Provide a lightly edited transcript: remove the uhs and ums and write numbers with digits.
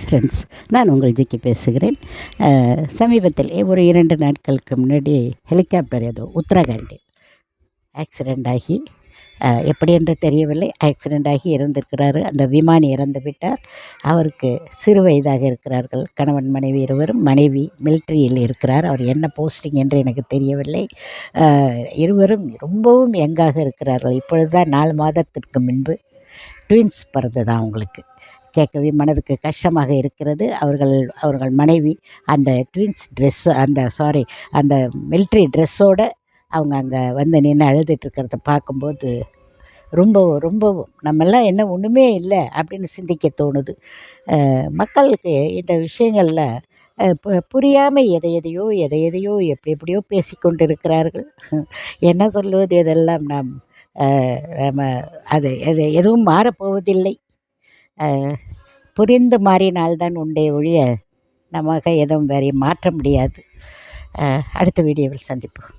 Friends, நான் உங்கள் ஜிக்கி பேசுகிறேன். சமீபத்தில் ஒரு 2 நாட்களுக்கு முன்னாடி ஹெலிகாப்டர் ஏதோ உத்தரகாண்டில் ஆக்சிடெண்ட் ஆகி எப்படி என்று தெரியவில்லை. ஆக்சிடெண்ட் ஆகி இறந்திருக்கிறாரு. அந்த விமானி இறந்து விட்டார். அவருக்கு சிறு வயதாக இருக்கிறார்கள். கணவன், மனைவி இருவரும். மனைவி மிலிட்டரியில் இருக்கிறார். அவர் என்ன போஸ்டிங் என்று எனக்கு தெரியவில்லை. இருவரும் ரொம்பவும் யங்காக இருக்கிறார்கள். இப்பொழுது தான் 4 மாதத்திற்கு முன்பு ட்வின்ஸ் பிறந்தது அவங்களுக்கு. கேட்கவே மனதுக்கு கஷ்டமாக இருக்கிறது. அவர்கள் மனைவி அந்த ட்வின்ஸ் ட்ரெஸ் அந்த மிலிட்ரி ட்ரெஸ்ஸோடு அவங்க அங்கே வந்து நின்று அழுதுட்டுருக்கிறத பார்க்கும்போது ரொம்பவும் நம்மெல்லாம் என்ன ஒன்றுமே இல்லை அப்படின்னு சிந்திக்க தோணுது. மக்களுக்கு இந்த விஷயங்களில் புரியாமல் எதை எதையோ எப்படி எப்படியோ பேசிக்கொண்டு இருக்கிறார்கள். என்ன சொல்வது, இதெல்லாம் நம்ம அது எதுவும் மாறப்போவதில்லை. புரிந்து மாறினால்தான் உண்டே ஒழிய நமக்கு எதுவும் வேறு மாற்ற முடியாது. அடுத்த வீடியோவில் சந்திப்போம்.